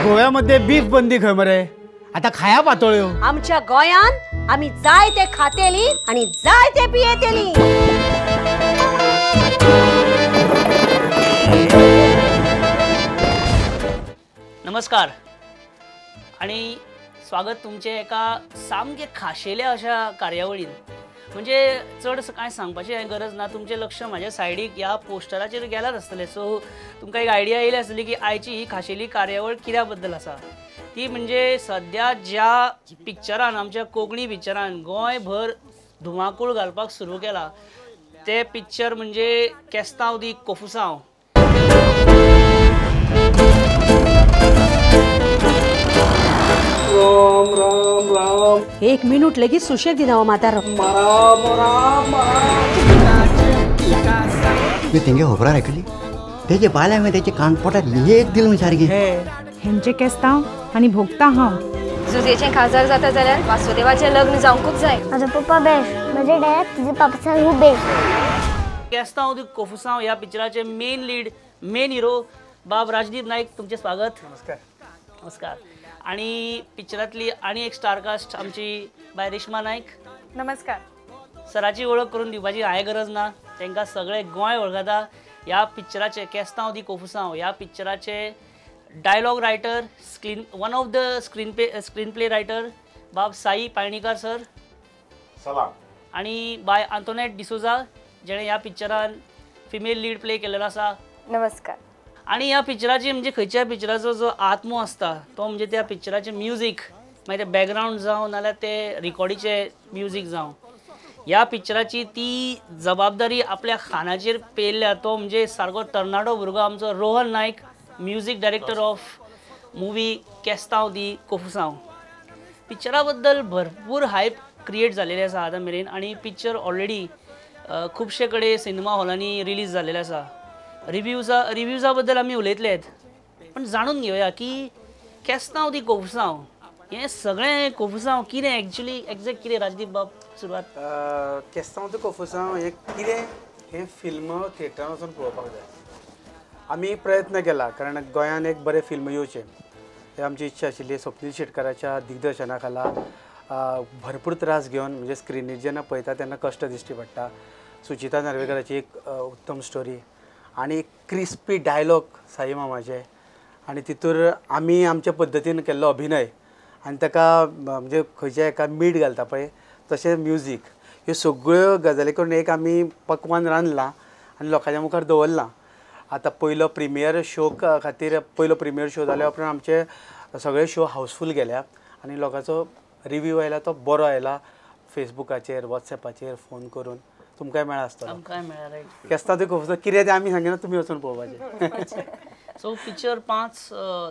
गोव्यामध्ये बीफ बंदी खंय मरे आता खाया पातळ्यो आमच्या गोयान आम्ही जाय ते खातेली आणि जाय ते पियेतेली। नमस्कार आणि स्वागत तुमचे एका सामके खाशेल्या अशा कार्यावळीन। म्हणजे चड काय सांगपाची गरज ना, तुमचे लक्ष माझ्या सायडीक ह्या पोस्टराचेर गेलाच आसतले। सो तुमकां एक आयडिया येयली आसतली की आयची ही खाशेली कार्यावळ कित्या बद्दल आसा। ती म्हणजे सध्या ज्या पिक्चरान आमच्या कोंकणी पिक्चरान गोंयभर धुमाकूळ घालपाक सुरू केला ते पिक्चर म्हणजे केस्तांव दी कोफुसांव। राम राम राम एक मिनिट लगेच सुशेग दिना म्हातारो मी तेंगे होबरार ऐकली तेजे बाल्यामध्ये त्याचे कानपोटात एक दिल सारखी हेंचे केस्तांव आणि भोगता हांव जुजेचे खासदार जाता जाल्यार वासुदेवाचे लग्न जावंकूच जाय। माझा पप्पा बेस्ट माझे डॅड तुझे पापा खूप बेस्ट। केस्तांव दी कोफुसांव ह्या पिक्चराचे मेन हिरो बाब राजदीप नाईक, तुमचे स्वागत। नमस्कार। नमस्कार। आणि पिक्चरातली आणि एक स्टारकास्ट आमची बाय रेश्मा नाईक। नमस्कार। सराची ओळख करून दिवपाची हांवें गरज ना, तांकां सगळे गोंय वळखता। ह्या पिक्चराचे केस्तांव दी कोफुसांव ह्या पिक्चराचे dialogue writer one of the screen play writer Bab Sai पाळणीकर sir सलाम। आणि बाय आंतोनेट डिसोजा जेणे ह्या पिक्चरान फिमेल लीड प्ले केलेलो आसा। नमस्कार। आणि ह्या पिक्चराची म्हणजे खंयच्या पिक्चराचो जो आत्मो आसता तो म्हणजे त्या पिक्चराचे म्युजीक, मागीर ते बॅकग्रावंड जावं नाल्यार ते रिकॉर्डीचे म्युजीक जावं, ह्या पिक्चराची ती जबाबदारी आपल्या खानाचेर पेल्ल्या तो म्हणजे सारको तरणाटो भुरगो आमचो Rohan Naik, music director of movie Kestaanv de Kofuzanv. पिक्चरा बद्दल भरपूर हायप क्रिएट जालेली आसा आतां मेरेन आणि पिक्चर ऑलरेडी खुबशे कडेन सिनेमा हॉलांनी रिलीज जालेले आसा। रिव्ह्यूजा बद्दल आमी उलयतलेत, पण जाणून घेवया की केस्तांव दी कोफुसांव हे सगळे कोफुसांव कितें एक्झॅक्ट कितें राजदीप बाब सुरवात। केस्तांव दी कोफुसांव हे कितें हे फिल्म थिएटरान वचून पळोवपाक जाय। आमी प्रयत्न केला कारण गोंयान एक बरें फिल्म येवचें हे आमची इच्छा आशिल्ली। स्वप्नील शेटकाराच्या दिग्दर्शना खाला भरपूर त्रास घेवन म्हणजे स्क्रिनीर जेन्ना पळयता तेन्ना कश्ट दिश्टी पडटा। सुचिता नार्वेकराची एक उत्तम स्टोरी आणि क्रिस्पी डायलॉग साई मामाचे आणि तितूर आमी आमच्या पद्दतीन केल्लो अभिनय आणि ताका म्हणजे खंयच्या एका मीठ घालता पळय तशें म्युजीक, ह्यो सगळ्यो गजाली करून एक आमी पक्वान रांदलां आनी लोकांच्या मुखार दवरलां। आतां पयलो प्रिमियर शो खातीर पयलो प्रिमियर शो जाल्या उपरांत आमचे सगळे शो हावसफूल गेल्या आणि लोकांचो रिव्यू आयला तो बरो आयला। फेसबुकाचेर वॉट्सॅपाचेर फोन करून तुमकांय मेळ्ळा आसतलो। आमकांय मेळ्ळा रायट। केस्तांव दी कोफुसांव कितें तें आमी सांगिना, तुमी वचून पळोवपाचें। सो पिक्चर 5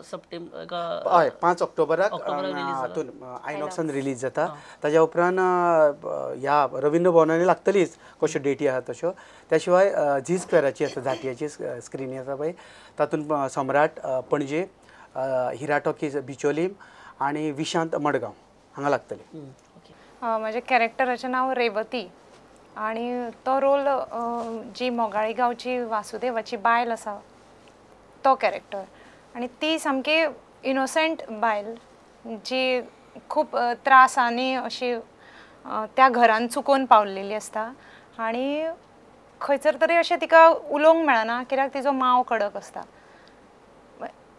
सप्टेंबर हय 5 ऑक्टोबराक हातून आयनॉक्सान रिलीज जाता। ताज्या उपरांत ह्या रवींद्र भवनांनी लागतलीच कश्यो डेटी आसा तश्यो। त्या शिवाय झी स्क्वेराची आसा जातयाची स्क्रिनी आसा पळय तातूंत सम्राट पणजे, हिरा टॉकीज बिचोलीम आणि विशांत मडगांव हांगा लागतले। माझ्या कॅरेक्टराचें नांव रेवती आणि तो रोल जी मोगाळी गांवची वासुदेवाची बायल आसा तो कॅरेक्टर आणि ती सामकी इनोसंट बायल जी खूब त्रासांनी अशी त्या घरान चुकोवन पावलेली आसता आणि खंयसर तरी अशें तिका उलोवंक मेळना कित्याक तिजो मांव कडक आसता।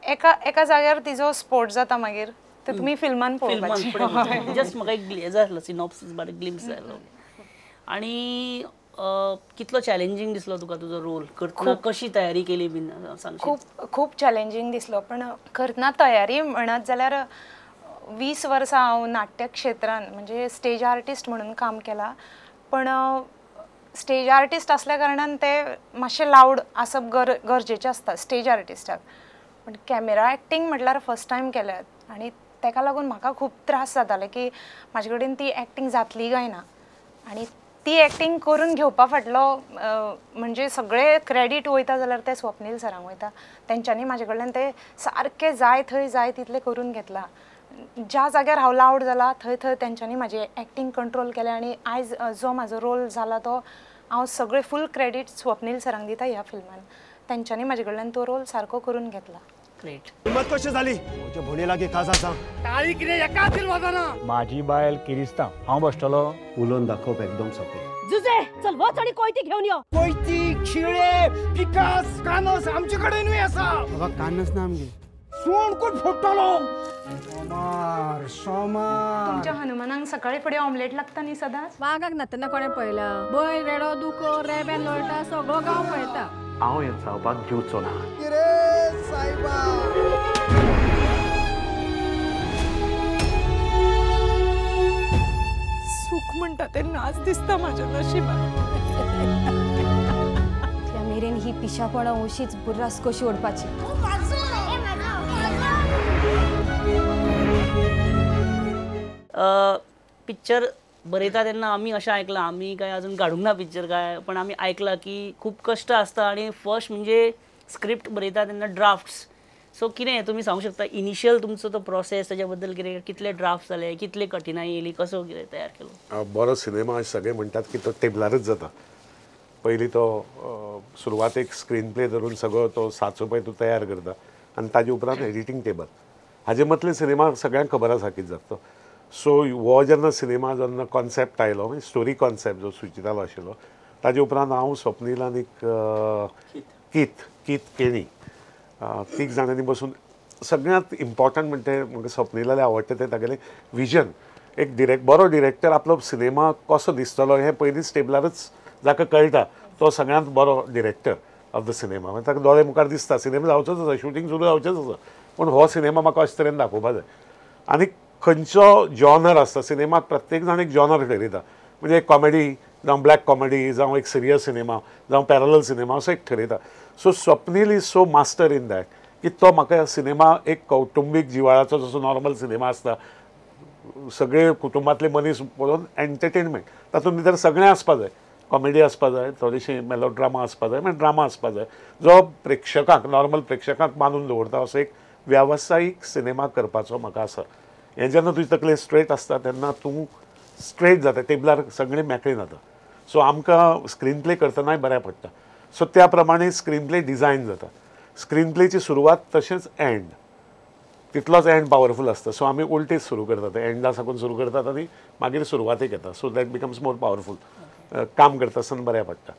एका जाग्यार तिजो स्पोर्ट जाता मागीर ते तुमी फिल्मान पळोवपाचें। जस्ट म्हाका एक ग्लेजर सिनॉप्सिस बारीक ग्लिम्स जालो। आणि कितलो चॅलेंजिंग दिसलो तुका तुजो रोल करतना, कशी तयारी केली बीन सांग। खूब चॅलेंजिंग दिसलो, पण करतना तयारी म्हणत जाल्यार 20 वर्सां हांव नाट्य क्षेत्रान म्हणजे स्टेज आर्टिस्ट म्हणून काम केलां। पण स्टेज आर्टिस्ट असल्या कारणान ते मातशें लावड आसप गरजेचें आसता स्टेज आर्टिस्टाक। पण कॅमेरा एक्टींग म्हटल्यार फर्स्ट टायम केलें आणि ताका लागून म्हाका खूब त्रास जाताले की म्हाजे कडेन ती एक्टींग जातली काय ना। आणि ती एक्टींग करून घेवपा फाटलो म्हणजे सगळे क्रेडीट वयता जाल्यार ते स्वप्नील सरांक वयता। तेंच्यांनी म्हाजे कडल्यान ते सारके जाय थंय जाय तितले करून घेतला ज्या जाग्यार हांव लावड जाला थंय थंय तेंच्यांनी म्हाजें एक्टींग कंट्रोल केलें आनी आयज जो म्हाजो रोल जाला तो हांव सगळें फूल क्रेडीट स्वप्नील सरांक दिता ह्या फिल्मान. तेंच्यांनी म्हाजे कडल्यान तो रोल सारको करून घेतला. ग्रेट. हिम्मत कशी झाली म्हज्या भोणेलागे काजा सांग. टाळी कितें एका दिल वाजना. माझी बायल किरिस्तांव हांव बसतलो. उलोवन दाखोवप एकदम सोंपें. जुजे चल वच आणि कोयती घेऊन यो. कोयती खिळे पिकास कानस आमचे कडेनूय आसा. बाबा कानस ना आमगे. सोण कोण फोडटलो. सोमार तुमच्या हनुमानाक सकाळी फुडें ऑमलेट लागता न्ही सदांच. वागाक नातना कोणें पळयला. बैल रेडो दुको रेबेन लोळटा सगळो गांव पळयता. हांव हें जावपाक दिवचो ना. किरे सायबा. सूख म्हणटा ते नाच दिसता म्हाज्या नशिबान. इतल्या मेरेन ही पिशापणां अशीच बुर्रास कशी ओडपाची. पिक्चर बरयता तेन्ना आमी अशें आयकलां, आमी काय अजून काडूंक ना पिक्चर काय, पण आमी आयकलां की खूब कश्ट आसता आणि फर्स्ट म्हणजे स्क्रिप्ट बरयता तेन्ना ड्राफ्ट्स. सो कितें तुमी सांगूंक शकता इनिशियल तुमचो तो प्रोसेस ताच्या बद्दल कितें कितले ड्राफ्ट जाले, कितले कठिनाई येयली, कसो कितें तयार केलो? बरो सिनेमा सगळे म्हणटात की तो टेबलारच जाता. पयलीं तो सुरवातेक स्क्रीन प्ले धरून सगळो तो साचो पळय तूं तयार करता आनी ताजे उपरांत एडिटींग टेबल. हाजे मदले सिनेमा सगळ्यांक खबर आसा कितें जाता. सो हो जेन्ना सिनेमा जेन्ना कॉन्सेप्ट आयलो म्हणजे स्टोरी कॉन्सेप्ट जो सुचितालो आशिल्लो ताजे उपरांत हांव स्वप्नील आनी कीत केणी तीग जाणांनी बसून सगळ्यांत इम्पॉर्टंट म्हणटे म्हाका स्वप्नीलाले आवडटा तें तागेलें विजन. एक बरो डिरेक्टर आपलो सिनेमा कसो दिसतलो हें पयलींच टेबलारच जाका कळटा तो सगळ्यांत बरो डिरेक्टर ऑफ द सिनेमा. म्हणजे ताका दोळे मुखार दिसता सिनेमा जावचोच आसा, शूटिंग सुरू जावचेंच आसा, पूण हो सिनेमा म्हाका अशे तरेन दाखोवपा जाय. आनी खंयचो जॉनर आसता सिनेमाक प्रत्येक जाण एक जॉनर ठरयता. म्हणजे एक कॉमेडी जावं ब्लॅक कॉमेडी जावं एक सिरियस सिनेमा जावं पॅरलल सिनेमा असो एक ठरयता. So Swapnil is so master in that की तो म्हाका सिनेमा एक कौटुंबीक जिवाळाचो जसो नॉर्मल सिनेमा आसता सगळे कुटुंबातले मनीस पळोवन एंटरटेनमेंट तातूंत भितर सगळें आसपा जाय. कॉमेडी आसपा जाय, थोडीशी मेलोड्रामा आसपा जाय, मागीर ड्रामा आसपा जाय जो प्रेक्षकांक नॉर्मल प्रेक्षकांक मानून दवरता असो एक व्यावसायीक सिनेमा करपाचो म्हाका आसा. हें जेन्ना तुजे तकलें स्ट्रेट आसता तेन्ना तूं स्ट्रेट जाता, टेबलार सगळें मेकळें जाता. सो आमकां स्क्रीन प्ले करतनाय बऱ्या पडटा. सो त्या प्रमाणे स्क्रीन प्ले डिजायन जाता. स्क्रीन प्लेची सुरवात तशेंच एंड तितलोच एंड पावरफूल आसता. सो आमी उलटेच सुरू करतात, एंडा साकून सुरू करतात आनी मागीर सुरवातेक येता. So that becomes more powerful. काम करता आसतना बऱ्या पडटा.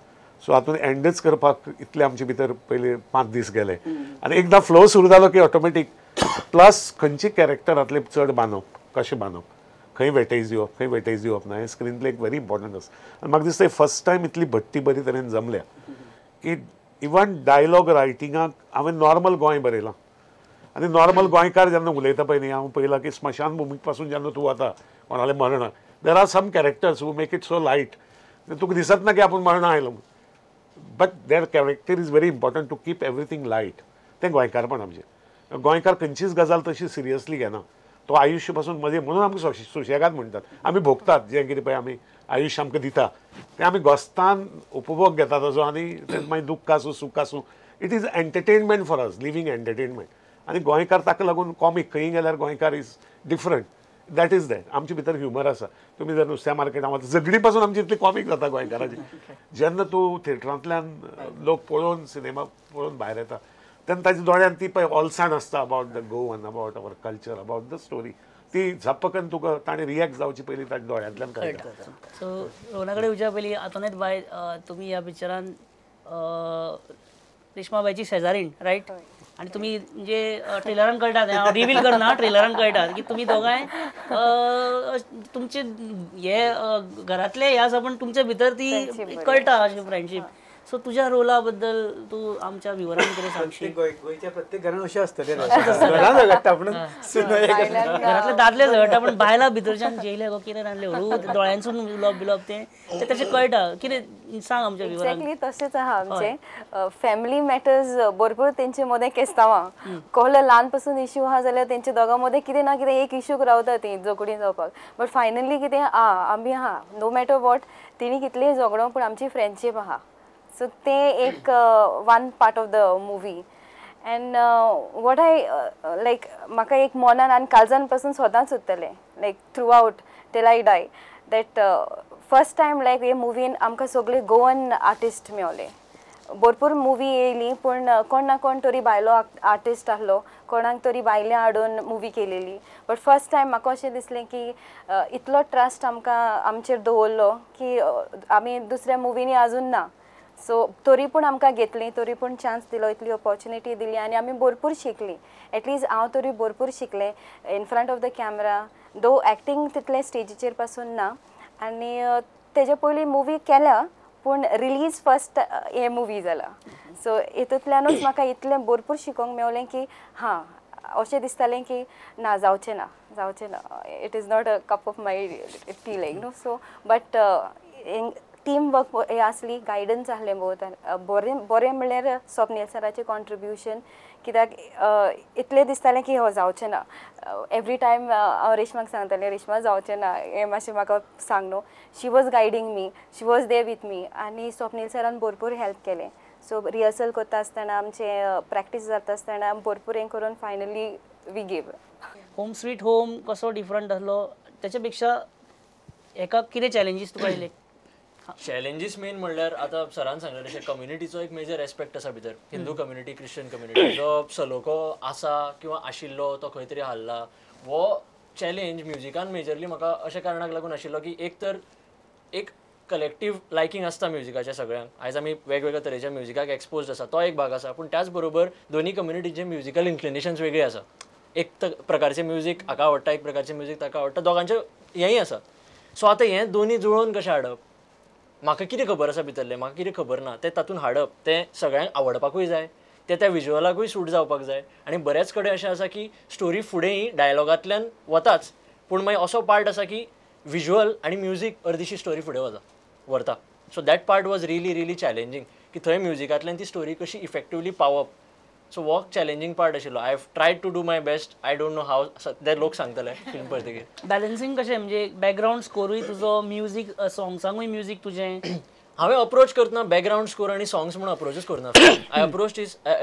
सो हातूंत एंडच करपाक इतले आमचे भितर पयले 5 दीस गेले आनी एकदां फ्लो सुरू जालो की ऑटोमॅटीक प्लस खंयची कॅरेक्टरांतले चड बांदप, कशें बांदप, खंय वेटेज दिवप ना हें स्क्रीन प्ले एक व्हेरी इम्पॉर्टंट आसा. आनी म्हाका दिसता फर्स्ट टायम इतली भट्टी बरी तरेन जमल्या की इवन डायलॉग रायटिंगाक हांवें नॉर्मल गोंय बरयलां. आनी नॉर्मल गोंयकार जेन्ना उलयता पळय न्ही हांव पळयलां की स्मशान भुमीक पासून जेन्ना तूं वता कोणालें मरणाक there are some characters who make it so light तुका दिसत ना की आपूण मरणां आयलो. But there character is very important to keep everything light. तें गोंयकारपण आमचें. गोंयकार खंयचीच गजाल तशी सिरियसली घेना. तो आयुश्य पासून मजे म्हणून आमकां सुशेगाद म्हणटात. आमी भोगतात जें कितें पळय आमी आयुश्य आमकां दिता तें आमी घोस्तान उपभोग घेता ताजो आनी मागीर दुख्ख आसूं सूख आसूं it is entertainment for us, living entertainment. आनी गोंयकार ताका लागून कॉमीक खंय गेल्यार गोंयकार is different. That is that. आमचे भितर ह्युमर आसा. तुमी जर नुस्त्या मार्केटांत वता झगडी पासून आमची इतली कॉमीक जाता गोंयकाराची. जेन्ना तूं थिएटरांतल्यान लोक पळोवन सिनेमा पळोवन भायर येता तेन्ना ताच्या दोळ्यांत ती पळय ओलसाण आसता about the Goan, about our culture, about the story ती झप्पकन तुका ताणें रियॅक्ट जावची पयलीं ताच्या दोळ्यांतल्यान कळटा. सो रोहना कडेन विचार पयलीं आतांच बाय तुमी ह्या पिक्चरान रेश्माबाईची शेजारीण रायट आणि तुम्ही म्हणजे ट्रेलरान कळटा हांव रिवील करना ट्रेलरान कळटा की तुम्ही दोगांय तुमचे हे घरातले हे आसा पण तुमच्या भितर ती कळटा अशी फ्रेंडशीप. सो तुझ्या रोला बद्दल तू आमच्या व्ह्युअरांक कितें सांगशील? गोंयच्या प्रत्येक घरान अशें आसतलें घरातले दादले झगडटा पण बायला भितरच्यान जेयले गो कितें रांदले हळू दोळ्यांसून उलोवप बिलोवप तें तशें कळटा. कितें सांग आमच्या व्ह्युअरांक? एक्झॅक्टली तशेंच आहा आमचे फॅमिली मॅटर्स भरपूर तेंचे मदें केस्तांवां कहलो ल्हान पासून इश्यू आहा जाल्यार तेंचे दोगां मदें कितें ना कितें एक इश्यूक रावता ती झगडीं जावपाक. बट फायनली कितें आमी आहा नो मॅटर वॉट तेणी कितलेंय झगडो पूण आमची फ्रेंडशीप आहा. सो ते एक one part of the movie and what I like म्हाका एक मनान आनी काळजान पासून सदांच उरतलें like throughout till I die that first time like हे मुवीन आमकां सगळे गोवन आर्टिस्ट मेवले. भरपूर मुवी येयली पूण कोण ना कोण तरी भायलो आर्टिस्ट आहलो, कोणाक तरी भायल्या हाडून मुवी केलेली. बट फर्स्ट टायम म्हाका अशें दिसलें की इतलो ट्रस्ट आमकां आमचेर दवरलो की आमी दुसऱ्या मुवीनी आजून ना. सो तरी पूण आमकां घेतली, तरी पूण चान्स दिलो, इतली ऑपॉर्च्युनिटी दिली आनी आमी भरपूर शिकली. एटलिस्ट हांव तरी भरपूर शिकलें in front of the camera. दो एक्टींग तितलें स्टेजीचेर पासून ना आनी तेजे पयलीं मुवी केल्या पूण रिलीज फर्स्ट हे मुवी जाला. सो हितूंतल्यानूच म्हाका इतलें भरपूर शिकोंक मेवलें की हां अशें दिसतालें की ना जावचें ना. It is not a cup of my tea like न्हू. सो बट टीम वर्क हे आसली, गायडन्स आहलें बहुत बरें म्हणल्यार स्वप्नील सराचें कॉन्ट्रिब्युशन. कित्याक इतलें दिसतालें की हो जावचें ना. एवरी टायम हांव रेशमाक सांगतालें रेशमा जावचें ना हें मातशें म्हाका सांग न्हू. She was guiding me, she was there with me आनी स्वप्नील सरान भरपूर हेल्प केलें. सो रिहर्सल करता आसतना आमचें प्रॅक्टीस जाता आसतना भरपूर हें करून फायनली वी गेव. होम स्वीट होम कसो डिफरंट आसलो त्याच्या पेक्षा एका कितें चॅलेंजीस तुका आयले? चॅलेंजीस मेन म्हणल्यार आतां सरान सांगलें तशें कम्युनिटीचो एक मेजर एस्पेक्ट आसा भितर. हिंदू कम्युनिटी, क्रिश्चन कम्युनिटी जो सलोको आसा किंवा आशिल्लो तो खंय तरी हाल्ला. हो चॅलेंज म्युजिकान मेजरली म्हाका अशा कारणाक लागून आशिल्लो की एक तर एक कलेक्टीव लायकींग आसता म्युजिकाचें सगळ्यांक. आयज आमी वेगवेगळ्या तरेच्या म्युजिकाक एक्सपोज आसा तो एक भाग आसा. पूण त्याच बरोबर दोनी कम्युनिटीचे म्युजिकल इन्क्लिनेशन्स वेगळे आसा. एक प्रकारचें म्युजीक हाका आवडटा, एक प्रकारचें म्युजीक ताका आवडटा, दोगांचें हेंय आसा. सो आतां हें दोनी जुळोवन कशें हाडप, म्हाका कितें खबर आसा भितरलें, म्हाका कितें खबर ना तें तातूंत हाडप, तें सगळ्यांक आवडपाकूय जाय, तें त्या विज्युअलाकूय सूट जावपाक जाय. आनी बरेच कडेन अशें आसा की स्टोरी फुडेंय डायलॉगांतल्यान वताच पूण मागीर असो पार्ट आसा की विज्युअल आनी म्युजीक अर्दिशी स्टोरी फुडें व्हरता. So that part was really challenging की थंय म्युजिकांतल्यान ती स्टोरी कशी इफेक्टिवली पावप. सो हो चॅलेंजींग पार्ट आशिल्लो. I have tried to do my best. I don't know how ते लोक सांगतले फिल्म पळयतकीर. बॅलन्सिंग कशें म्हणजे बॅकग्रावंड स्कोरूय तुजो, म्युजीक सॉंग्सांकूय म्युजीक तुजें? हांवें अप्रोच करतना बॅकग्रावंड स्कोर आनी सॉंग्स म्हणून अप्रोचूच करना. I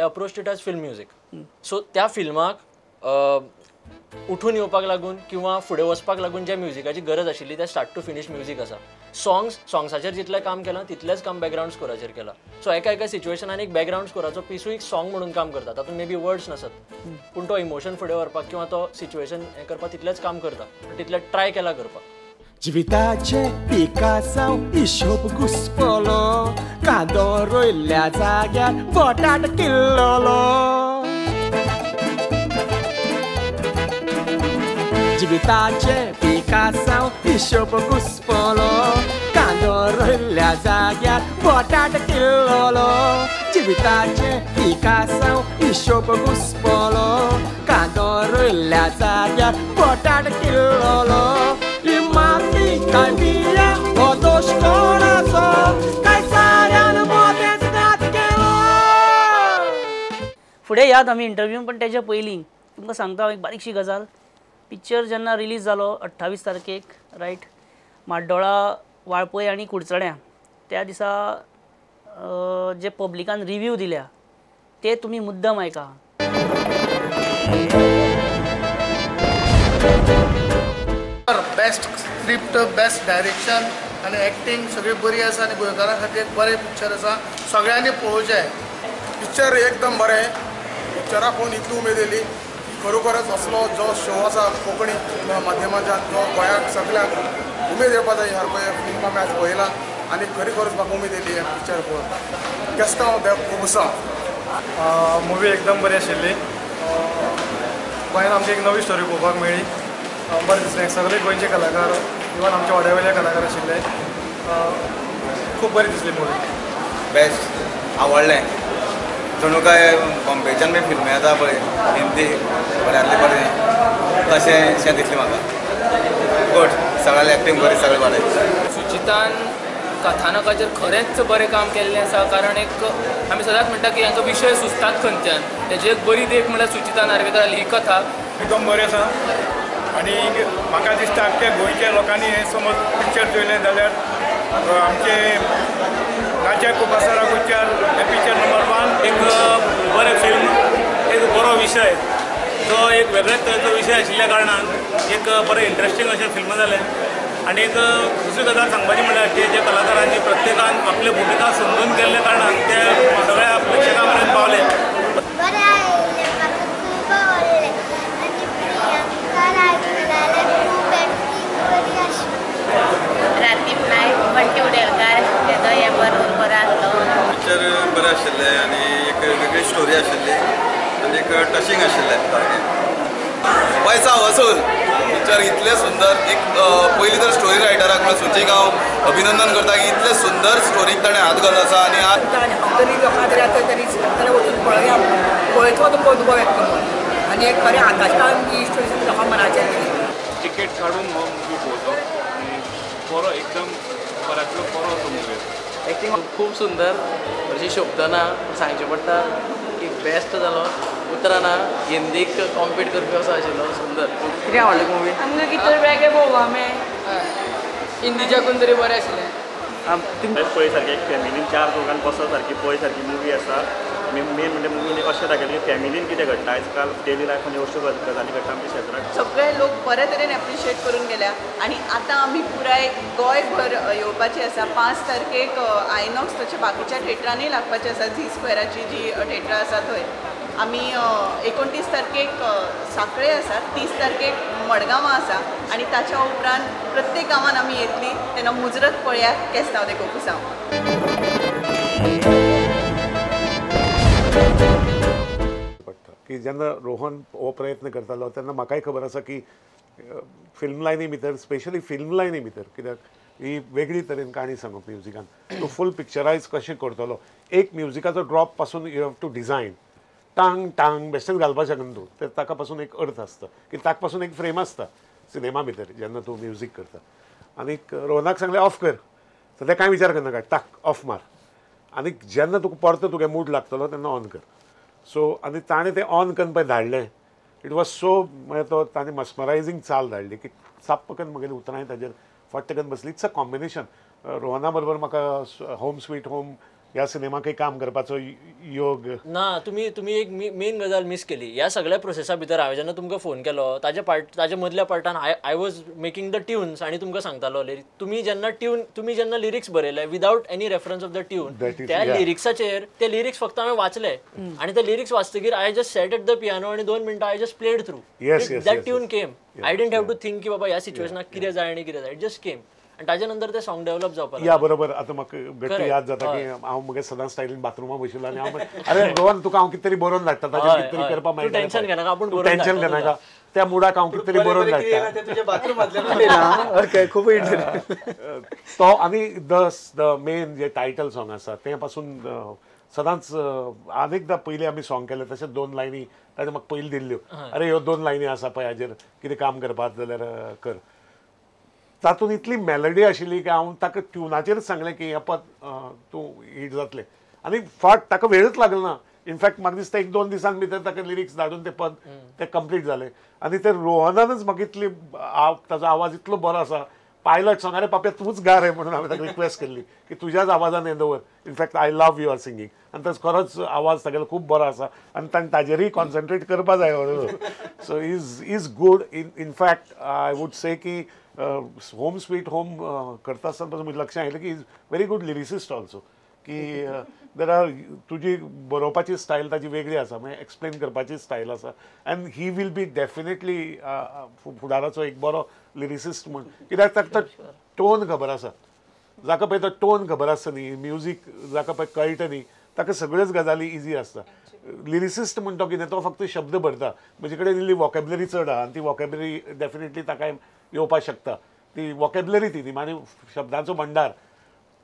approach it as film music. So त्या फिल्माक उठून येवपाक लागून किंवा फुडें वचपाक लागून ज्या म्युजिकाची गरज आशिल्ली त्या स्टार्ट टू फिनीश म्युजीक आसा. सॉंग्साचेर जितलें काम केलां तितलेंच काम बॅकग्रावंड स्कोराचेर केलां. सो एका सिच्युएशनान एक बॅकग्रावंड स्कोराचो पिसूय सॉंग म्हणून काम करता. तातूंत मे बी वर्ड्स नासत पूण तो इमोशन फुडें व्हरपाक किंवा तो सिच्युएशन हें करपाक तितलेंच काम करता. तितलें ट्राय केला करपाक. जिविताचे पिकासांव हिशोब घुसपलो, कांदो रोयल्ल्या जाग्यार बटाट किल्ललो. जिविताचे पिकासांव हिशोब घुसपलो, कांदो रोयल्ल्या जाग्यार बटाट किल्ललो. जिविताचे पिकासांव हिशोब घुसपलो, कांदो रोयल्ल्या जाग्यार बटाट किल्ललो. माती काय बिया हो दोश कोणाचो, काय साऱ्यान मोदेच नात केलो. फुडें याद आमी इंटरव्यून पण तेच्या पयलीं तुमकां सांगता हांव एक बारीकशी गजाल. पिक्चर जेन्ना रिलीज जालो 28 तारखेक रायट, म्हाड्डोळा, वाळपय आनी कुडचड्यां, त्या दिसा जे पब्लिकान रिव्यू दिल्या ते तुमी मुद्दम आयका. बेस्ट स्क्रिप्ट, बेस्ट डायरेक्शन आनी एक्टींग सगळी बरी आसा आनी गोंयकारां खातीर बरें पिक्चर आसा. सगळ्यांनी पळोवचें. पिक्चर एकदम बरें. पिक्चराक पळोवन इतली उमेद येयली. खरोखरच असलो जो शो आसा कोंकणी माध्यमांतल्यान जो गोंयाक सगळ्यांक उमेद येवपा जाय ह्या फिल्म आमी आज पळयला आनी खरोखरच म्हाका उमेद येयली ह्या पिक्चर पळोवन. केस्तांव खूब आसा. मुवी एकदम बरी आशिल्ली. गोंयांत आमची एक नवी स्टोरी पळोवपाक मेळ्ळी. बरें दिसलें. सगळे गोंयचे कलाकार इवन आमचे वाड्यावयले कलाकार आशिल्ले. खूब बरी दिसली मुवी. बेस्ट. आवडलें. जणू काय कॉम्पिटिशन बी फिल्मी येता पळय हिंदी बऱ्यांतली बरें तशें दिसलें म्हाका. गुड. सगळ्यांनी एक्टींग बरी, सगळें बरें. सुचितान कथानकाचेर खरेंच बरें काम केल्लें आसा. कारण एक आमी सदांच म्हणटा की हांकां विशय सुचतात खंयच्यान. तेजी एक बरी देख म्हणल्यार सुचिता नार्वेकर ही कथा एकदम बरी आसा. आनी म्हाका दिसता आख्या गोंयच्या लोकांनी हें समज पिक्चर चोयलें जाल्यार आमचे राज्याक खूब आसा. गोंयच्या पिक्चर नंबर 1 एक बरें फिल्म विषय जो एक वेगळ्याच तरेचो विशय आशिल्ल्या कारणान एक बरें इंट्रस्टींग अशें फिल्म जालें आनी एक दुसरी गजाल सांगपाची म्हळ्यार की जे कलाकारांनी प्रत्येकान आपली भुमिका समजून केल्ल्या कारणान ते सगळ्या प्रेक्षकां पर्यंत पावले. रातीप नायक बंटी उडेलकार तेजो हें बरो आसलो. पिक्चर बरें आशिल्लें आनी एक वेगळी स्टोरी आशिल्ली आनी एक टचिंग आशिल्लें सारकें. पैसा वसूल पिक्चर इतलें सुंदर. एक पयलीं तर स्टोरी रायटराक म्हणून सुचीक हांव अभिनंदन करता की इतलें सुंदर स्टोरीक ताणें हात घालो आसा आनी आज तरी लोकां तरी आतां तरी जाल्यार वचून पळोवया पळयतो तुमकां अनुभव येता म्हणून आनी एक बरें आकाशकान ही स्टोरी लोकां मनाचेर टिकेट काढून हो मुवी पळोवचो आनी बरो एकदम बऱ्यांतलो बरो तो मुवी. एक्टिंग खूब सुंदर अशी शोभतना सांगचें पडटा की बेस्ट जालो. उतराना हिंदीक कॉम्पीट करपी असो आशिल्लो सुंदर. कितें आवडलें मुवी? आमकां कितें वेगळें पळोवपा मेळ्ळें. हिंदीच्याकून तरी बरें आशिल्लें. पळय सारकें एक फॅमिलीन 4 लोकांक बसो सारकी पळय सारकी मुवी आसा. मेन म्हणजे मुवीन एक अशें दाखयलें की फॅमिलीन कितें घडटा आयज काल डेली लायफान अश्यो गजाली घडटा आमच्या शेजाराक. सगळे लोक बरे तरेन एप्रिशिएट करून गेल्या आनी आतां आमी पुराय गोंयभर येवपाची आसा. 5 तारखेक आयनॉक्स तशें बाकीच्या थिएटरांनी लागपाची आसा. झी स्क्वेराची जी थिएटरां आसा थंय. आमी 29 तारखेक सांखळे आसा, 30 तारखेक मडगांवां आसा आनी ताच्या उपरांत प्रत्येक गांवांत आमी येतली. तेन्ना मुजरत पळयात केस्तांव ते कोकुसांव. की जेन्ना रोहन हो प्रयत्न करतालो तेन्ना म्हाकाय खबर आसा की फिल्म लायनी भितर स्पेशली फिल्म लायनी भितर कित्याक ही वेगळी तरेन काणी सांगप म्युजिकान तूं फूल पिक्चरायज कशें करतलो. एक म्युजिकाचो ड्रॉप पासून यू हॅव टू डिझायन टांग टांग बेश्टेच घालपाक शकना तूं. ते ताका पासून एक अर्थ आसता की ताका पासून एक फ्रेम आसता सिनेमा भितर जेन्ना तूं म्युजीक करता. आनीक रोहनाक सांगलें ऑफ कर तर ते कांय विचार करनाका टाक ऑफ मार. आनीक जेन्ना तुका परतो तुगे मूड लागतलो तेन्ना ऑन कर. सो आनी ताणें तें ऑन करून पळय धाडलें. इट वॉज सो म्हळ्यार तो ताणें मस्मरायझींग चाल धाडली की चाप्प करून म्हगेली उतरांय ताजेर फट्ट करून बसली. It's a combination. रोहना बरोबर म्हाका होम स्वीट होम ह्या सिनेमाकय काम करपाचो योग ना. तुम्ही एक मेन गजाल मिस केली. ह्या सगळ्या प्रोसेसा भितर हांवें जेन्ना तुमकां फोन केलो ताच्या मदल्या पार्टान I was making the tunes आनी तुमकां सांगतालो तुम्ही जेन्ना लिरिक्स बरयले without any reference of the tune त्या लिरिक्साचेर ते लिरिक्स फक्त हांवें वाचले आनी ते लिरिक्स वाचतकीर I just set at the piano आनी 2 मिनटां I just played through that tune came. I didn't have to think की बाबा ह्या सिच्युएशनाक कितें जाय आनी कितें जाय. इट जस्ट केम आनी ताजे नंतर ते सॉंग डेव्हलप जावपाक या बरोबर. आतां म्हाका गट्टी याद जाता की हांव म्हगे सदांच स्टायलीन बाथरुमां बशिल्लो आनी हांव अरे रोहन तुका हांव कितें तरी बरोवन धाडटा ताजेर कितें तरी करपाक मेळटा. टेन्शन घेनाका आपूण टेन्शन घेनाका. त्या मुडाक हांव कितें तरी बरोवन धाडटा. खूब तो आनी द मेन जे टायटल सॉंग आसा ते पासून सदांच अनेकदां पयलीं आमी सॉंग केलें तशेंच 2 लायनी ताणें म्हाका पयलीं दिल्ल्यो. अरे ह्यो 2 लायनी आसा पळय हाजेर कितें काम करपाक जाल्यार कर. तातूंत इतली मेलडी आशिल्ली की हांव ताका ट्युनाचेरच सांगलें की हें पद तूं हिट जातलें आनी फाट ताका वेळच लागलो ना. इनफॅक्ट म्हाका दिसता 1-2 दिसां भितर ताका लिरिक्स धाडून ते पद ते कंप्लीट जालें. आनी ते रोहनानच म्हाका इतली ताजो आवाज इतलो बरो आसा. पायलट सॉंग अरे पाप्या तूंच गा रे म्हणून हांवें ताका रिक्वेस्ट केल्ली की तुज्याच आवाजान हें दवर. In fact I love your singing आनी ताजो खरोच आवाज तागेलो खूब बरो आसा आनी ताणें ताजेरूय कॉन्सन्ट्रेट करपा जाय हळू. So is good. In fact I would से की होम स्वीट होम करता आसतना पासून म्हज्या लक्षांत आयलें की is very good lyricist also. की देर आर तुजी बरोवपाची स्टायल ताजी वेगळी आसा म्हणजे एक्सप्लेन करपाची स्टायल आसा and he will be definitely फुडाराचो एक बरो लिरिसिस्ट म्हूण कित्याक ताका तो टोन खबर आसा. जाका पळय तो टोन खबर आसता न्ही म्युजीक जाका पळय कळटा न्ही ताका सगळ्योच गजाली इजी आसता. लिरिसिस्ट म्हणटा कितें तो फक्त शब्द भरता. म्हजे कडेन इल्ली वॉकेबलरी चड आहा आनी ती वॉकेबलरी डेफिनेटली ताका येवपाक शकता. ती वॉकेबलरी ती आनी शब्दांचो भंडार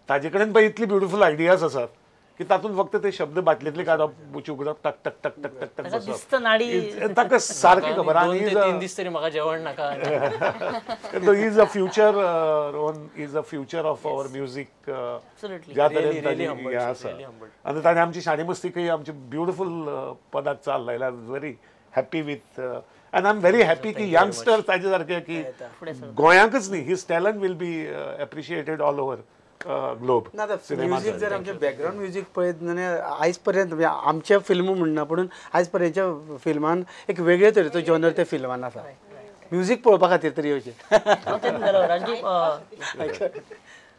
ताजे कडेन पळय इतली ब्युटिफूल आयडियाज आसात की तातूंत फक्त ते शब्द बाटलेंतले काडप उगडप टक टक टक टक टक टक बसप ताका सारकें खबर आहा. 2-3 दीस तरी म्हाका जेवण नाका. Is a future Rohan is a future of our music. ज्या तरेन ताजी हें आसा आनी ताणें आमची शाणी मस्तीकय आमची ब्युटिफूल पदाक चाल लायला. Very happy with and I am very happy की यंगस्टर्स ताजे सारके की गोंयांकच न्ही his talent will be appreciated all over globe ना म्युझीक जर आमचे बॅकग्राऊंड म्युझीक पळयत जाल्यार आयज पर्यंत म्हणजे आमच्या फिल्म म्हणना पूण आयज पर्यंतच्या फिल्मान एक वेगळे तरेचो जॉनर त्या फिल्मान आसा म्युझीक पळोवपा खातीर तरी येवचे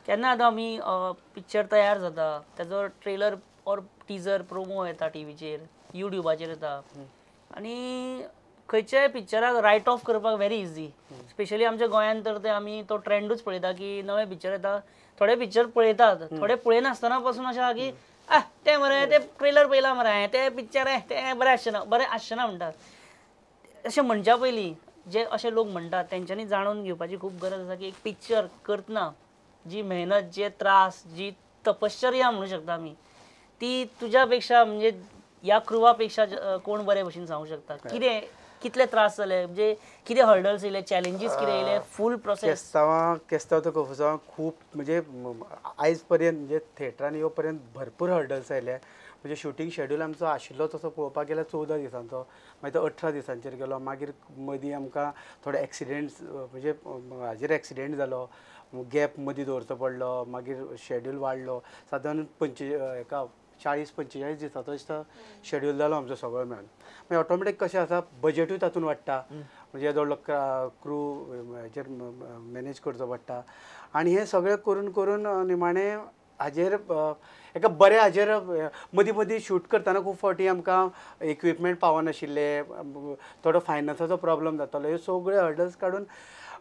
केन्ना आतां आमी पिक्चर तयार जाता तेजो ट्रेलर ऑर टिजर प्रोमो येता टीव्हीचेर युट्यूबाचेर येता आनी खंयच्याय पिक्चराक रायट ऑफ करपाक व्हेरी इजी स्पेशली आमच्या गोंयांत तर ते आमी तो ट्रेंडूच पळयता की नवे पिक्चर येता थोडे पिक्चर पळयतात थोडे पळयनासतना पासून अशें आहा की ते मरे ते ट्रेलर पळयला मरे ते पिक्चर ते बरें आसचें ना म्हणटात अशें म्हणच्या पयलीं जे अशे लोक म्हणटात तेंच्यांनी जाणून घेवपाची खूब गरज आसा की एक पिक्चर करतना जी मेहनत जे त्रास जी तपश्चर्या म्हणू शकता आमी ती तुज्या पेक्षा म्हणजे ह्या क्रुवा पेक्षा कोण बरे भशेन सांगूंक शकता कितले त्रास जाले म्हणजे कितें हर्डल्स येयले चॅलेंजीस कितें येयले फूल प्रोसेस केस्तांव तो कफुसां खूब म्हणजे आयज पर्यंत म्हणजे थिएटरान येवं पर्यंत भरपूर हर्डल्स आयले म्हणजे शूटिंग शेड्यूल आमचो आशिल्लो तसो पळोवपाक गेल्यार 14 दिसांचो मागीर तो 18 दिसांचेर गेलो मागीर मदीं आमकां थोडे एक्सिडेंट्स म्हणजे हाजेर एक्सिडेंट जालो गॅप मदीं दवरचो पडलो मागीर शेड्यूल वाडलो सादारण 40-45 दिसांचो दिसता शेड्यूल जालो आमचो सगळो मेळून मागीर ऑटोमॅटीक कशें आसा बजेटूय तातूंत वाडटा म्हणजे येदो व्हडलो क्रू हेचेर मॅनेज करचो पडटा आनी हें सगळें करून करून निमाणें हाजेर एका बऱ्या हाजेर मदीं मदीं शूट करतना खूब फावटी आमकां इक्विपमेंट पावनाशिल्ले थोडो फायनान्साचो प्रॉब्लम जातालो ह्यो सगळ्यो हर्डल्स काडून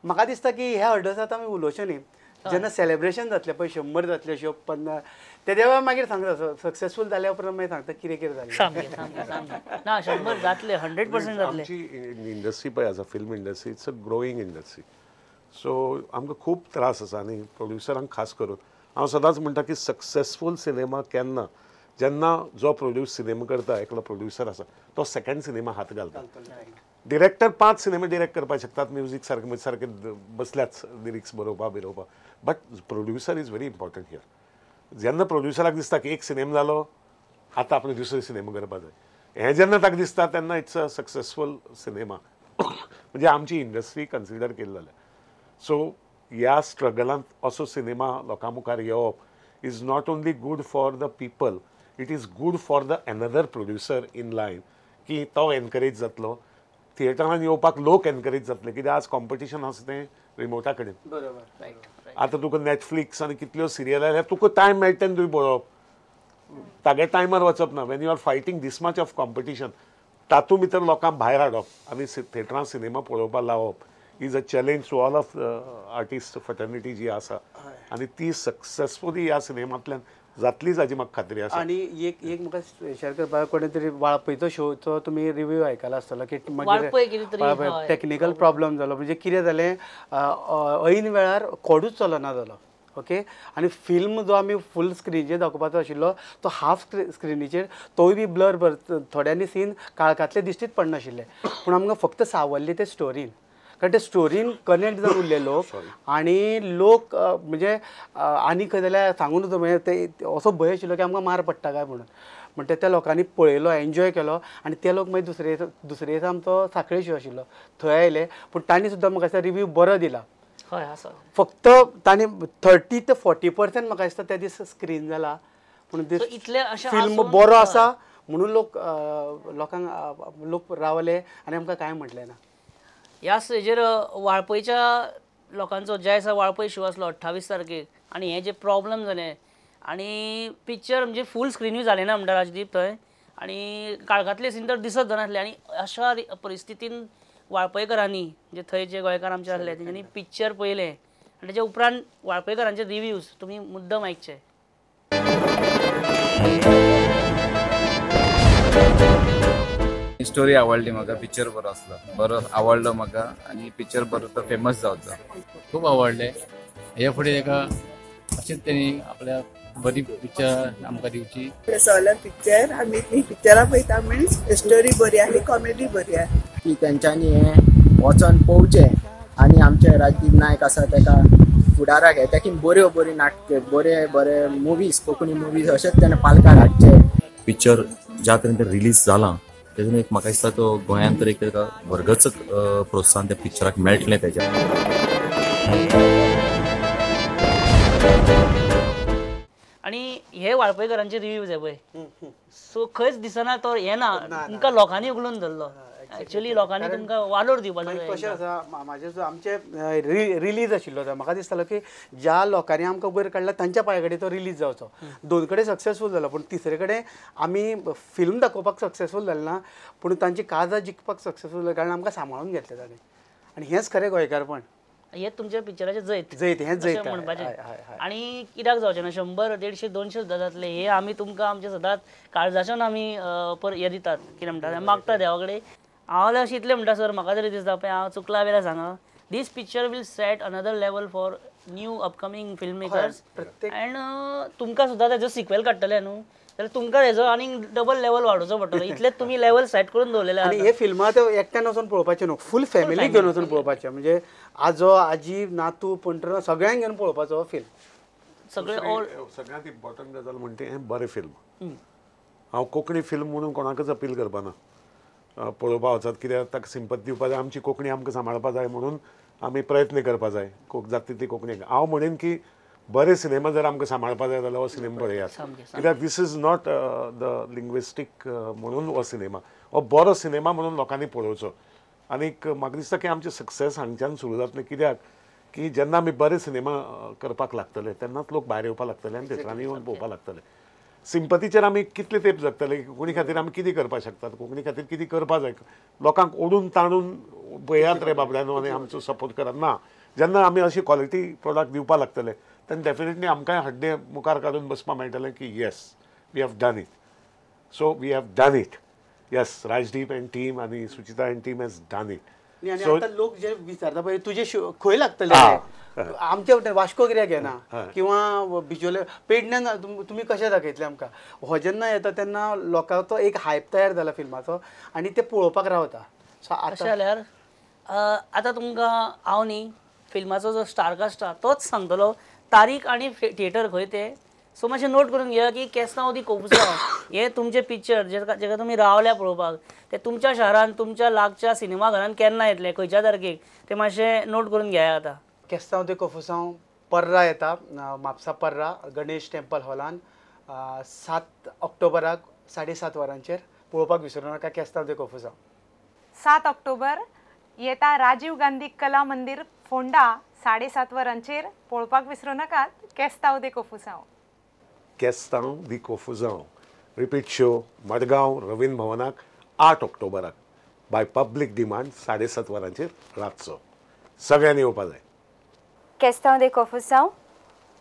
म्हाका दिसता की ह्या हर्डल्स आतां आमी उलोवचे न्ही जेन्ना सेलेब्रेशन जातलें पळय 100 जातले अश्यो 50 तेदेवा मागीर सांगता सक्सेसफूल जाल्या उपरांत मागीर सांगता कितें जालें ना 100 जातले 100% जातले आमची इंडस्ट्री पळय आसा film industry it's a growing industry so आमकां खूब त्रास आसा आनी प्रोड्युसरांक खास करून हांव सदांच म्हणटा की सक्सेसफूल सिनेमा केन्ना जेन्ना जो प्रोड्यूस सिनेमा करता एकलो प्रोड्युसर आसा तो सेकंड सिनेमा हात घालता डिरेक्टर 5 सिनेमा डिरेक्ट करपाक शकतात म्युजीक सारके सारके बसल्याच लिरिक्स बरोवपा but producer is very important here जेन्ना प्रोड्युसराक दिसता की एक सिनेमा जालो आतां आपणे दुसरो सिनेमा करपा जाय हें जेन्ना ताका दिसता तेन्ना इट्स अ सक्सेसफूल सिनेमा म्हणजे आमची इंडस्ट्री कन्सिडर केली जाल्यार सो ह्या स्ट्रगलांत असो सिनेमा लोकां मुखार येवप is not only good for the people it is good for the another producer in line की तो एनकरेज जातलो थिएटरान येवपाक लोक एनकरेज जातले कित्याक आज कॉम्पिटिशन आसा तें रिमोटा कडेन आतां तुका नॅटफ्लिक्स आनी कितल्यो सिरियल आयल्या तुका टायम मेळटा तुवें पळोवप तागे टायमार वचप ना when you are fighting this much of competition तातूंत भितर लोकांक भायर हाडप आनी थिएटरान सिनेमा पळोवपाक लावप is a challenge to all of artist fraternity जी आसा आनी ती सक्सेसफुली ह्या सिनेमांतल्यान जातलीच हाची म्हाका खात्री आसा आनी एक म्हाका शेअर करपाक कोणें तरी वाळपयचो शोचो तुमी रिव्यू आयकला आसतलो की मागीर टॅक्निकल प्रॉब्लम जालो म्हणजे कितें जालें ऐन वेळार कोडूच चलना जालो ओके आनी फिल्म जो आमी फूल स्क्रीनचेर दाखोवपाचो आशिल्लो तो हाफ स्क्रिनीचेर तोय बी ब्लर थोड्यांनी सीन काळखांतले दिश्टीच पडनाशिल्ले पूण आमकां फक्त सावरले ते स्टोरीन कारण ते स्टोरीन कनेक्ट जावन उरले लोक आनी लोक म्हणजे आनी खंय जाल्यार सांगून नजो म्हणजे ते असो भंय आशिल्लो की आमकां मार पडटा काय म्हणून म्हणटा त्या लोकांनी पळयलो एन्जॉय केलो आनी ते लोक मागीर दुसरे दिसा आमचो सांखळे शो आशिल्लो थंय आयले पूण तांणी सुद्दां म्हाका दिसता रिव्यू बरो दिला फक्त तांणी 30 ते 40% म्हाका दिसता त्या दीस स्क्रीन जाला पूण फिल्म बरो आसा म्हणून लोक रावले आनी आमकां कांय म्हटलें ना ह्या स्टेजीर वाळपयच्या लोकांचो ज्या दिसा वाळपय शो आसलो 28 तारखेक आनी हे जे प्रॉब्लम जाले आनी पिक्चर म्हणजे फूल स्क्रीनूय जालें ना म्हणटा राजदीप थंय आनी काळखांतले सीन तर दिसत नासले आनी अशा परिस्थितीन वाळपयकरांनी म्हणजे थंय जे गोंयकार आमचे आसले तेंच्यांनी पिक्चर पळयलें आनी तेच्या उपरांत वाळपयकरांचे रिव्यूज तुमी मुद्दम आयकचे स्टोरी आवडली म्हाका पिक्चर बरो आसलो बरो आवडलो म्हाका आनी पिक्चर बरो तो फेमस जावचो खूब आवडले हे फुडें एका अशेंच तेणी आपल्या बरी पिक्चर आमकां दिवची सगळें पिक्चर आमी ती पिक्चरां पळयता मिन्स स्टोरी बरी आनी कॉमेडी बरी आहा की तेंच्यांनी हें वचोन पळोवचें आनी आमचे राजदीप नायक आसा तेका फुडाराक ताकी बऱ्यो नाटक बरे मुवीज कोंकणी मुवीज अशेंच तेणें पालकार हाडचे पिक्चर ज्या तरेन ते रिलीज जाला तेतून एक म्हाका दिसता तो गोंयांत तर एक वर्गच प्रोत्साहन त्या पिक्चराक मेळटलें तेज्या आणि हे वाळपयकरांचे रिव्ह्यूज आहे पळय सो खंयच दिसना तो हे ना तुमकां लोकांनी उगलून धरलो एक्चुअली लोकांनी तुमकां वालोर दिवपाक जाय कशें आसा म्हाजे जो आमचे रिलीज आशिल्लो म्हाका दिसतालो की ज्या लोकांनी आमकां वयर काडला तांच्या पांया कडेन तो रिलीज जावचो 2 कडेन सक्सेसफूल जालो पूण 3रे कडेन आमी फिल्म दाखोवपाक सक्सेसफूल जालें ना पूण तांची काजां जिखपाक सक्सेसफूल जालें कारण आमकां सांबाळून घेतलें ताणें आनी हेंच खरें गोंयकारपण हे तुमच्या पिक्चराचे जैत हेंच जैत म्हणपाचें आनी कित्याक जावचें ना 100, 150, 200 सुद्दां जातले हे आमी तुमकां आमचे सदांच काळजाच्यान आमी हे दितात कितें म्हणटा मागता देवा कडेन हांव जाल्यार अशें इतलें म्हणटा सर म्हाका तरी दिसता पळय हांव चुकला जाल्यार सांगा this picture will set another level for new upcoming film makers and तुमकां सुद्दां तेजो सिक्वेल काडटले न्हू जाल्यार तुमकां हेजो आनी डबल लेवल वाडोवचो पडटलो इतलेच तुमी लेवल सेट करून दवरलेले आनी हे फिल्मां ते एकट्यान वचून पळोवपाचें न्हू फूल फॅमिली घेवन वचून पळोवपाचें म्हणजे आजो आजी नातू पंटरो सगळ्यांक घेवन पळोवपाचो फिल्म सगळ्यांत इम्पॉर्टंट गजाल म्हणटा हें बरें फिल्म हांव कोंकणी फिल्म म्हणून कोणाकच अपील करपाना पळोवपा वचत कित्याक ताका सिंपत दिवपा जाय आमची कोंकणी आमकां सांबाळपा जाय म्हणून आमी प्रयत्न करपा जाय जाता तितली कोंकणी हांव म्हणेन की बरे सिनेमा जर आमकां सांबाळपा जाय जाल्यार हो सिनेमा पळयात कित्याक this is not the linguistic म्हणून हो सिनेमा हो बरो सिनेमा म्हणून लोकांनी पळोवचो आनीक म्हाका दिसता की आमचें सक्सेस हांगच्यान सुरू जातलें कित्याक की जेन्ना आमी बरे सिनेमा करपाक लागतले तेन्नाच लोक भायर येवपाक लागतले आनी थिएटरांनी येवन पळोवपाक लागतले सिंपतीचेर आमी कितले तेंप जगतले कोंकणी खातीर आमी कितें करपाक शकतात कोंकणी खातीर कितें करपा जाय लोकांक ओडून ताणून पळयात रे बाबड्यानो आनी आमचो सपोर्ट करात ना जेन्ना आमी अशी क्वॉलिटी प्रोडक्ट दिवपाक लागतले तेन्ना डेफिनेटली आमकांय हड्डे मुखार काडून बसपाक मेळटलें की yes we have done it so we have done it yes Rajdeep and team आनी Suchita and team has done it so लोक जे विचारता पळय तुजे खंय लागतले आमचे वास्को कित्याक घेना किंवा बिचोले पेडण्यान तुमी कशें दाखयतले आमकां हो जेन्ना येता तेन्ना लोकांचो एक हायप तयार जाला फिल्माचो आनी ते पळोवपाक रावता सो अशें जाल्यार आतां तुमकां हांव न्ही फिल्माचो जो स्टारकास्ट आसा तोच सांगतलो तारीख आनी थिएटर खंय ते सो मातशें नोट करून घेया की केसना उदी कोफुसांव हे तुमचे पिक्चर जेका तुमी रावल्या पळोवपाक ते तुमच्या शारान तुमच्या लागच्या सिनेमा घरान केन्ना येतले खंयच्या तारखेक ते मातशें नोट करून घेया आतां केस्तांव ते कोफुसांव पर्रा येता म्हापसा पर्रा गणेश टेंपल हॉलान 7 ऑक्टोबराक 7:30 वरांचेर पळोवपाक विसरूं नाका केस्तांव ते कोफुसांव 7 ऑक्टोबर येता राजीव गांधी कला मंदिर फोंडा 7:30 वरांचेर पळोवपाक विसरूं नाकात केस्तांव ते कोफुसांव केस्तांव दी कोफुसांव रिपीट शो मडगांव रवींद्र भवनाक 8 ऑक्टोबराक बाय पब्लीक डिमांड 7:30 वरांचेर रातचो सगळ्यांनी येवपाक जाय केस्तांव दे कोफुसांव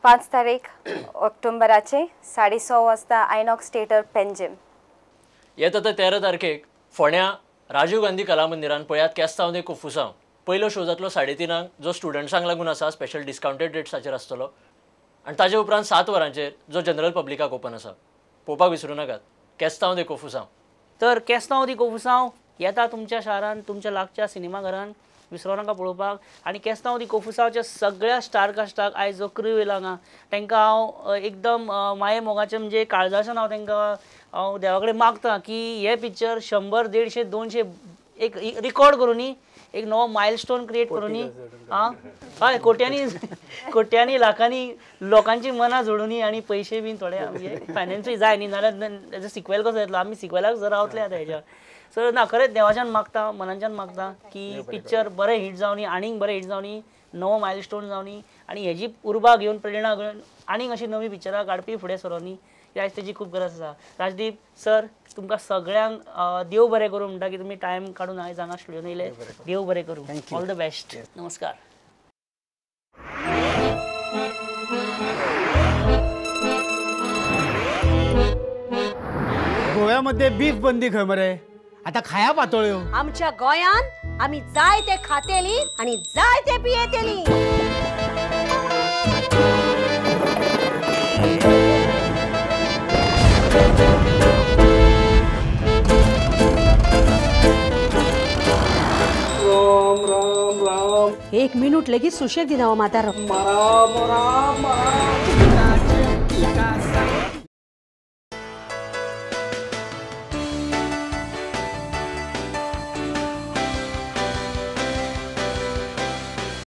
5 तारीख ऑक्टोबराचे 6:30 वाजता आयनॉक्स थिएटर पेंजीम येता ते 13 तारखेक फोण्या राजीव गांधी कला मंदिरान पळयात केस्तांव दे कोफुसांव पयलो शो जातलो 3:30 जो स्टुडंट्सांक लागून आसा स्पेशल डिस्काउंटेड रेट्साचेर आसतलो आनी ताजे उपरांत 7 वरांचेर जो जनरल पब्लिकाक ओपन आसा पळोवपाक विसरूं नाकात केस्तांव दे कोफुसांव तर केस्तांव दी कोफुसांव येता तुमच्या शारान तुमच्या लागच्या सिनेमा घरान विसरूं नाका पळोवपाक आनी केस्तांव दी कोफुसांवच्या सगळ्या स्टारकास्टाक आयज जो क्रू येयला हांगा तांकां हांव एकदम माये मोगाचें म्हणजे काळजाच्यान हांव तांकां हांव देवा कडेन मागतां की हे पिक्चर 100, 150, 200 एक रिकॉर्ड करूनी एक नवो मायलस्टोन क्रिएट करूनी हय कोट्यांनी लाखांनी लोकांची मनां जोडूनी आनी पयशे बीन थोडे म्हणजे फायनान्सूय जाय न्ही नाल्यार हेजो सिक्वेल कसो येतलो आमी सिक्वेलाक जर रावतले आतां हेज्या सो ना खरेंच देवाच्यान मागता मनाच्यान मागता की पिक्चर बरें हिट जावनी आनीक बरें हिट जावनी नवो मायलस्टोन जावनी आनी हेजी उर्बा घेवन प्रेरणा घेवन आनीक अशी नवी पिक्चरां काडपी फुडें सरोनी आयज तेजी खूब गरज आसा राजदीप सर तुमकां सगळ्यांक देव बरें करूं म्हणटा की तुमी टायम काडून आयज हांगा स्टुडियोन येयले देव बरें करूं ऑल द बेस्ट नमस्कार गोव्यामध्ये बीफ बंदी खंय मरे आता खाया पातोळ्यो आमच्या गोंयान आमी जाय ते खातेली आणि जाय ते पियेतेली राम राम राम 1 मिनिट लगेच सुशेग दिना मातार राम राम